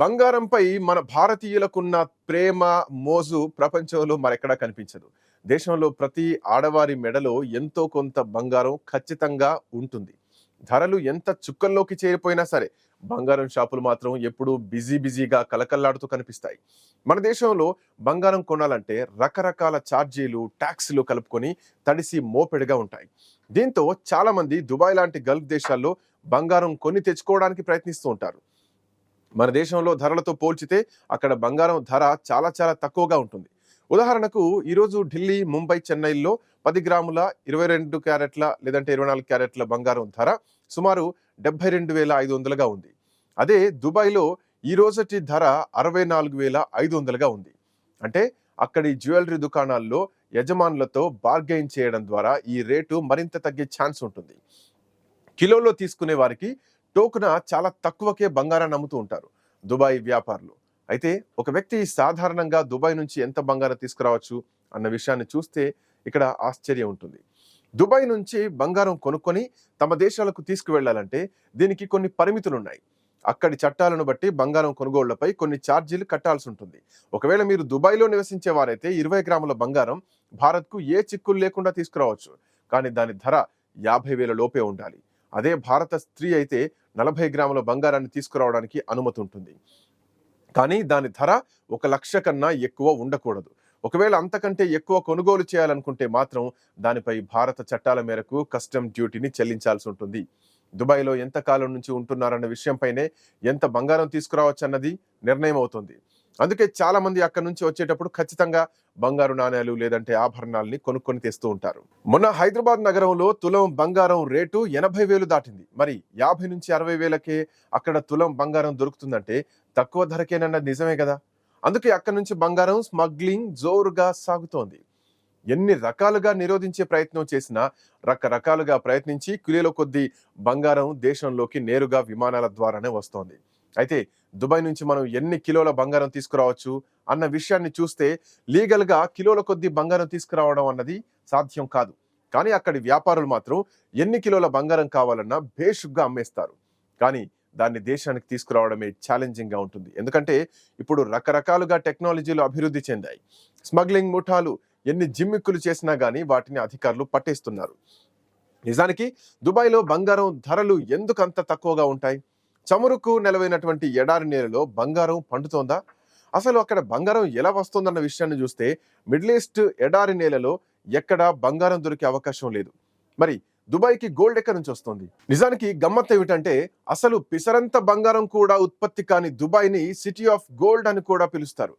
బంగారంపై మన భారతీయులకున్న ప్రేమ, మోజు ప్రపంచంలో మరెక్కడా కనిపించదు. దేశంలో ప్రతి ఆడవారి మెడలో ఎంతో కొంత బంగారం ఖచ్చితంగా ఉంటుంది. ధరలు ఎంత చుక్కల్లోకి చేరిపోయినా సరే, బంగారం షాపులు మాత్రం ఎప్పుడూ బిజీగా కలకల్లాడుతూ కనిపిస్తాయి. మన దేశంలో బంగారం కొనాలంటే రకరకాల ఛార్జీలు, టాక్స్‌లు కలుపుకొని తడిసి మోపెడుగా ఉంటాయి. దీంతో చాలామంది దుబాయ్ లాంటి గల్ఫ్ దేశాల్లో బంగారం కొని తెచ్చుకోవడానికి ప్రయత్నిస్తూ ఉంటారు. మన దేశంలో ధరలతో పోల్చితే అక్కడ బంగారం ధర చాలా తక్కువగా ఉంటుంది. ఉదాహరణకు ఈరోజు ఢిల్లీ, ముంబై, చెన్నైల్లో 10 గ్రాముల 22 క్యారెట్ల లేదంటే 24 క్యారెట్ల బంగారం ధర సుమారు 72,500గా ఉంది. అదే దుబాయ్‌లో ఈ రోజటి ధర 64,500గా ఉంది. అంటే అక్కడి జ్యువెలరీ దుకాణాల్లో యజమానులతో బార్గెయిన్ చేయడం ద్వారా ఈ రేటు మరింత తగ్గే ఛాన్స్ ఉంటుంది. కిలోలో తీసుకునే వారికి టోకున చాలా తక్కువకే బంగారాన్ని అమ్ముతూ ఉంటారు దుబాయ్ వ్యాపారులు. అయితే ఒక వ్యక్తి సాధారణంగా దుబాయ్ నుంచి ఎంత బంగారం తీసుకురావచ్చు అన్న విషయాన్ని చూస్తే ఇక్కడ ఆశ్చర్యం ఉంటుంది. దుబాయ్ నుంచి బంగారం కొనుక్కొని తమ దేశాలకు తీసుకువెళ్లాలంటే దీనికి కొన్ని పరిమితులు ఉన్నాయి. అక్కడి చట్టాలను బట్టి బంగారం కొనుగోళ్లపై కొన్ని ఛార్జీలు కట్టాల్సి ఉంటుంది. ఒకవేళ మీరు దుబాయ్లో నివసించే వారైతే 20 గ్రాముల బంగారం భారత్కు ఏ చిక్కులు లేకుండా తీసుకురావచ్చు. కానీ దాని ధర 50,000 లోపే ఉండాలి. అదే భారత స్త్రీ అయితే 40 గ్రాముల బంగారాన్ని తీసుకురావడానికి అనుమతి ఉంటుంది. కానీ దాని ధర 1,00,000 కన్నా ఎక్కువ ఉండకూడదు. ఒకవేళ అంతకంటే ఎక్కువ కొనుగోలు చేయాలనుకుంటే మాత్రం దానిపై భారత చట్టాల మేరకు కస్టమ్ డ్యూటీని చెల్లించాల్సి ఉంటుంది. దుబాయ్లో ఎంత కాలం నుంచి ఉంటున్నారన్న విషయంపైనే ఎంత బంగారం తీసుకురావచ్చన్నది నిర్ణయం అవుతుంది. అందుకే చాలా మంది అక్కడి నుంచి వచ్చేటప్పుడు ఖచ్చితంగా బంగారు నాణేలు లేదంటే ఆభరణాలని కొనుక్కొని తెస్తూ ఉంటారు. మొన్న హైదరాబాద్ నగరంలో తులం బంగారం రేటు 80,000 దాటింది. మరి 50 నుంచి 60,000కే అక్కడ తులం బంగారం దొరుకుతుందంటే తక్కువ ధరకేనన్నది నిజమే కదా. అందుకే అక్కడి నుంచి బంగారం స్మగ్లింగ్ జోరుగా సాగుతోంది. ఎన్ని రకాలుగా నిరోధించే ప్రయత్నం చేసినా రకరకాలుగా ప్రయత్నించి కిలోల కొద్దీ బంగారం దేశంలోకి నేరుగా విమానాల ద్వారానే వస్తోంది. అయితే దుబాయ్ నుంచి మనం ఎన్ని కిలోల బంగారం తీసుకురావచ్చు అన్న విషయాన్ని చూస్తే లీగల్గా కిలోల కొద్దీ బంగారం తీసుకురావడం అన్నది సాధ్యం కాదు. కానీ అక్కడి వ్యాపారులు మాత్రం ఎన్ని కిలోల బంగారం కావాలన్నా భేషుగ్గా అమ్మేస్తారు. కానీ దాన్ని దేశానికి తీసుకురావడమే ఛాలెంజింగ్గా ఉంటుంది. ఎందుకంటే ఇప్పుడు రకరకాలుగా టెక్నాలజీలు అభివృద్ధి చెందాయి. స్మగ్లింగ్ ముఠాలు ఎన్ని జిమ్మిక్కులు చేసినా గానీ వాటిని అధికారులు పట్టేస్తున్నారు. నిజానికి దుబాయ్లో బంగారం ధరలు ఎందుకు అంత తక్కువగా ఉంటాయి? చమురుకు నెలవైనటువంటి ఎడారి నేలలో బంగారం పండుతోందా? అసలు అక్కడ బంగారం ఎలా వస్తుందన్న విషయాన్ని చూస్తే మిడిల్ ఈస్ట్ ఎడారి నేలలో ఎక్కడా బంగారం దొరికే అవకాశం లేదు. మరి దుబాయ్కి గోల్డ్ ఎక్కడి నుంచి వస్తుంది? నిజానికి గమ్మత్ ఏమిటంటే అసలు పిసరంత బంగారం కూడా ఉత్పత్తి కాని దుబాయ్ని సిటీ ఆఫ్ గోల్డ్ అని కూడా పిలుస్తారు.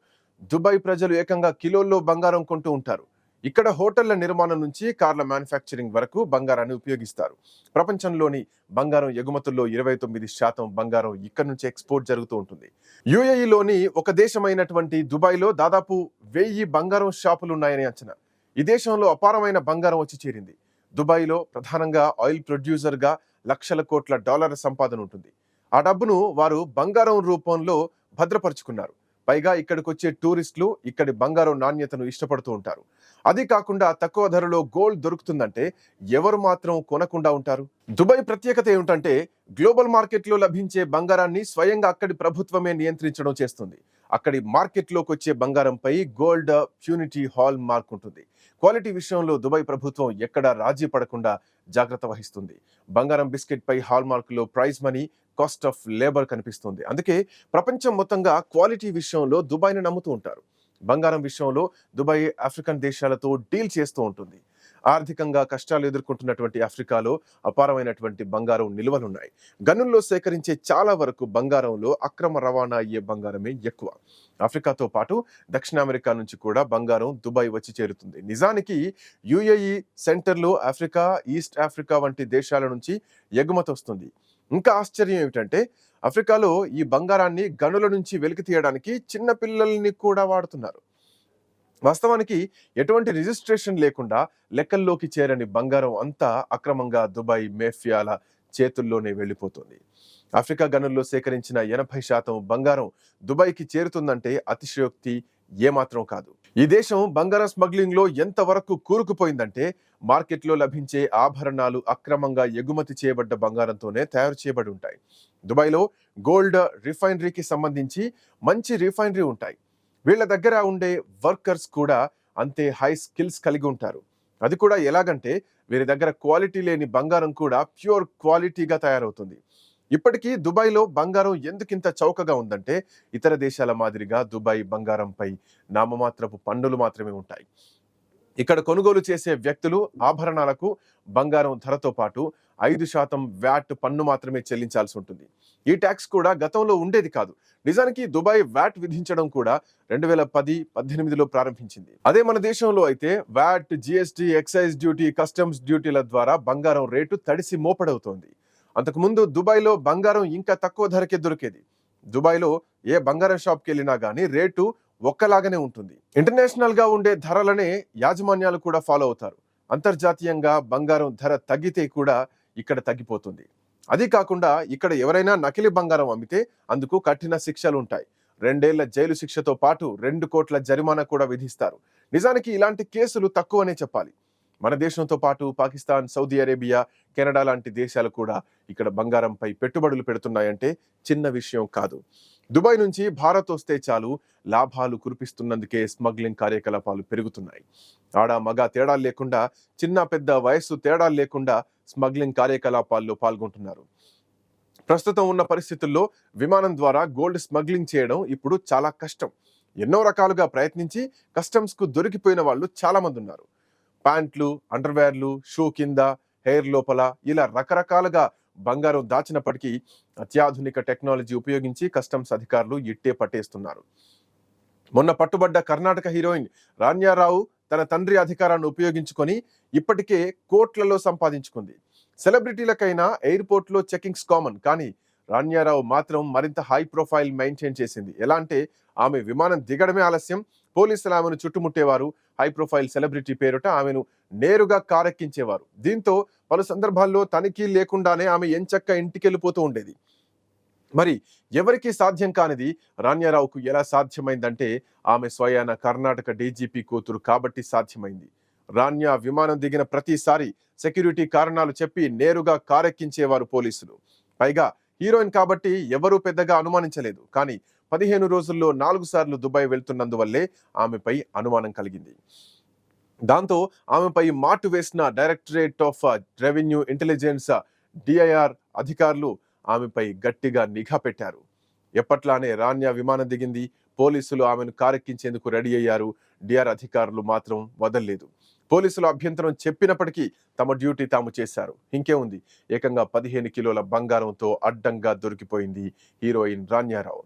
దుబాయ్ ప్రజలు ఏకంగా కిలోల్లో బంగారం కొంటూ ఉంటారు. ఇక్కడ హోటళ్ల నిర్మాణం నుంచి కార్ల మ్యానుఫ్యాక్చరింగ్ వరకు బంగారాన్ని ఉపయోగిస్తారు. ప్రపంచంలోని బంగారం ఎగుమతుల్లో 29% బంగారం ఇక్కడ నుంచి ఎక్స్పోర్ట్ జరుగుతూ ఉంటుంది. యుఏఈలోని ఒక దేశమైనటువంటి దుబాయ్లో దాదాపు 1000 బంగారం షాపులు ఉన్నాయని అంచనా. ఈ దేశంలో అపారమైన బంగారం వచ్చి చేరింది. దుబాయ్లో ప్రధానంగా ఆయిల్ ప్రొడ్యూసర్గా లక్షల కోట్ల డాలర్ల సంపాదన ఉంటుంది. ఆ డబ్బును వారు బంగారం రూపంలో భద్రపరుచుకున్నారు. పైగా ఇక్కడికి వచ్చే టూరిస్టులు ఇక్కడి బంగారం నాణ్యతను ఇష్టపడుతూ ఉంటారు. అది కాకుండా తక్కువ ధరలో గోల్డ్ దొరుకుతుందంటే ఎవరు మాత్రం కొనకుండా ఉంటారు? దుబాయ్ ప్రత్యేకత ఏమిటంటే గ్లోబల్ మార్కెట్లో లభించే బంగారాన్ని స్వయంగా అక్కడి ప్రభుత్వమే నియంత్రించడం చేస్తుంది. అక్కడి మార్కెట్లోకి వచ్చే బంగారంపై గోల్డ్ ప్యూరిటీ హాల్ మార్క్ ఉంటుంది. క్వాలిటీ విషయంలో దుబాయ్ ప్రభుత్వం ఎక్కడా రాజీ పడకుండా జాగ్రత్త వహిస్తుంది. బంగారం బిస్కెట్ పై హాల్ మార్కులో prize money, cost of labour కనిపిస్తుంది. అందుకే ప్రపంచం మొత్తంగా క్వాలిటీ విషయంలో దుబాయ్ని నమ్ముతూ ఉంటారు. బంగారం విషయంలో దుబాయ్ ఆఫ్రికన్ దేశాలతో డీల్ చేస్తూ ఉంటుంది. ఆర్థికంగా కష్టాలు ఎదుర్కొంటున్నటువంటి ఆఫ్రికాలో అపారమైనటువంటి బంగారం నిల్వలున్నాయి. గనుల్లో సేకరించే చాలా వరకు బంగారంలో అక్రమ రవాణా అయ్యే బంగారమే ఎక్కువ. ఆఫ్రికాతో పాటు దక్షిణ అమెరికా నుంచి కూడా బంగారం దుబాయ్ వచ్చి చేరుతుంది. నిజానికి యుఏఈ సెంటర్లో ఆఫ్రికా, ఈస్ట్ ఆఫ్రికా వంటి దేశాల నుంచి ఎగుమతి వస్తుంది. ఇంకా ఆశ్చర్యం ఏమిటంటే ఆఫ్రికాలో ఈ బంగారాన్ని గనుల నుంచి వెలికి తీయడానికి చిన్న పిల్లల్ని కూడా వాడుతున్నారు. వాస్తవానికి ఎటువంటి రిజిస్ట్రేషన్ లేకుండా లెక్కల్లోకి చేరని బంగారం అంతా అక్రమంగా దుబాయ్ మేఫియాల చేతుల్లోనే వెళ్ళిపోతుంది. ఆఫ్రికా గనుల్లో సేకరించిన 80% బంగారం దుబాయ్కి చేరుతుందంటే అతిశయోక్తి ఏమాత్రం కాదు. ఈ దేశం బంగారం స్మగ్లింగ్ లో ఎంతవరకు కూరుకుపోయిందంటే మార్కెట్లో లభించే ఆభరణాలు అక్రమంగా ఎగుమతి చేయబడ్డ బంగారంతోనే తయారు చేయబడి ఉంటాయి. దుబాయ్లో గోల్డ్ రిఫైనరీకి సంబంధించి మంచి రిఫైనరీ ఉంటాయి. వీళ్ళ దగ్గర ఉండే వర్కర్స్ కూడా అంతే హై స్కిల్స్ కలిగి ఉంటారు. అది కూడా ఎలాగంటే వీరి దగ్గర క్వాలిటీ లేని బంగారం కూడా ప్యూర్ క్వాలిటీగా తయారవుతుంది. ఇప్పటికీ దుబాయ్లో బంగారం ఎందుకింత చౌకగా ఉందంటే ఇతర దేశాల మాదిరిగా దుబాయ్ బంగారంపై నామమాత్రపు పన్నులు మాత్రమే ఉంటాయి. ఇక్కడ కొనుగోలు చేసే వ్యక్తులు ఆభరణాలకు బంగారం ధరతో పాటు 5% వ్యాట్ పన్ను మాత్రమే చెల్లించాల్సి ఉంటుంది. ఈ ట్యాక్స్ కూడా గతంలో ఉండేది కాదు. నిజానికి దుబాయ్ వ్యాట్ విధించడం కూడా 2010-18లో ప్రారంభించింది. అదే మన దేశంలో అయితే VAT, GST, excise duty, customs డ్యూటీల ద్వారా బంగారం రేటు తడిసి మోపడవుతోంది. అంతకుముందు దుబాయ్లో బంగారం ఇంకా తక్కువ ధరకే దొరికేది. దుబాయ్లో ఏ బంగారం షాప్కి వెళ్ళినా కానీ రేటు ఒక్కలాగానే ఉంటుంది. ఇంటర్నేషనల్ గా ఉండే ధరలనే యాజమాన్యాలు కూడా ఫాలో అవుతారు. అంతర్జాతీయంగా బంగారం ధర తగ్గితే కూడా ఇక్కడ తగ్గిపోతుంది. అది కాకుండా ఇక్కడ ఎవరైనా నకిలీ బంగారం అమ్మితే అందుకు కఠిన శిక్షలు ఉంటాయి. 2 ఏళ్ల జైలు శిక్షతో పాటు 2 కోట్ల జరిమానా కూడా విధిస్తారు. నిజానికి ఇలాంటి కేసులు తక్కువనే చెప్పాలి. మన దేశంతో పాటు పాకిస్తాన్, సౌదీ అరేబియా, కెనడా లాంటి దేశాలు కూడా ఇక్కడ బంగారంపై పెట్టుబడులు పెడుతున్నాయంటే చిన్న విషయం కాదు. దుబాయ్ నుంచి భారత్ వస్తే చాలు లాభాలు కురిపిస్తున్నందుకే స్మగ్లింగ్ కార్యకలాపాలు పెరుగుతున్నాయి. ఆడ మగ తేడాలు లేకుండా, చిన్న పెద్ద వయస్సు తేడాలు లేకుండా స్మగ్లింగ్ కార్యకలాపాల్లో పాల్గొంటున్నారు. ప్రస్తుతం ఉన్న పరిస్థితుల్లో విమానం ద్వారా గోల్డ్ స్మగ్లింగ్ చేయడం ఇప్పుడు చాలా కష్టం. ఎన్నో రకాలుగా ప్రయత్నించి కస్టమ్స్ కు దొరికిపోయిన వాళ్ళు చాలా మంది ఉన్నారు. ప్యాంట్లు, అండర్వేర్లు, షూ కింద, హెయిర్ లోపల ఇలా రకరకాలుగా బంగారం దాచినప్పటికీ అత్యాధునిక టెక్నాలజీ ఉపయోగించి కస్టమ్స్ అధికారులు ఇట్టే పట్టేస్తున్నారు. మొన్న పట్టుబడ్డ కర్ణాటక హీరోయిన్ రాన్యారావు తన తండ్రి అధికారాన్ని ఉపయోగించుకొని ఇప్పటికే కోట్లలో సంపాదించుకుంది. సెలబ్రిటీలకైనా ఎయిర్పోర్ట్ లో చెకింగ్స్ కామన్, కానీ రాన్యారావు మాత్రం మరింత హై ప్రొఫైల్ మెయింటైన్ చేసింది. ఎలా అంటే ఆమె విమానం దిగడమే ఆలస్యం, పోలీసులు ఆమెను చుట్టుముట్టేవారు. హై ప్రొఫైల్ సెలబ్రిటీ పేరుట ఆమెను నేరుగా కారెక్కించేవారు. దీంతో పలు సందర్భాల్లో తనిఖీ లేకుండానే ఆమె ఎంచక్క ఇంటికెళ్ళిపోతూ ఉండేది. మరి ఎవరికి సాధ్యం కానిది రాన్యారావుకు ఎలా సాధ్యమైందంటే ఆమె స్వయాన కర్ణాటక డీజీపీ కూతురు కాబట్టి సాధ్యమైంది. రాన్యా విమానం దిగిన ప్రతిసారి సెక్యూరిటీ కారణాలు చెప్పి నేరుగా కారెక్కించేవారు పోలీసులు. పైగా హీరోయిన్ కాబట్టి ఎవరూ పెద్దగా అనుమానించలేదు. కానీ 15 రోజుల్లో 4 సార్లు దుబాయ్ వెళ్తున్నందువల్లే ఆమెపై అనుమానం కలిగింది. దాంతో ఆమెపై మాటు వేసిన directorate of revenue intelligence DIR అధికారులు ఆమెపై గట్టిగా నిఘా పెట్టారు. ఎప్పట్లానే రాన్యా విమానం దిగింది. పోలీసులు ఆమెను కారెక్కించేందుకు రెడీ అయ్యారు. డిఆర్ అధికారులు మాత్రం వదల్లేదు. పోలీసులు అభ్యంతరం చెప్పినప్పటికీ తమ డ్యూటీ తాము చేశారు. ఇంకేముంది, ఏకంగా 15 కిలోల బంగారంతో అడ్డంగా దొరికిపోయింది హీరోయిన్ రాన్యారావు.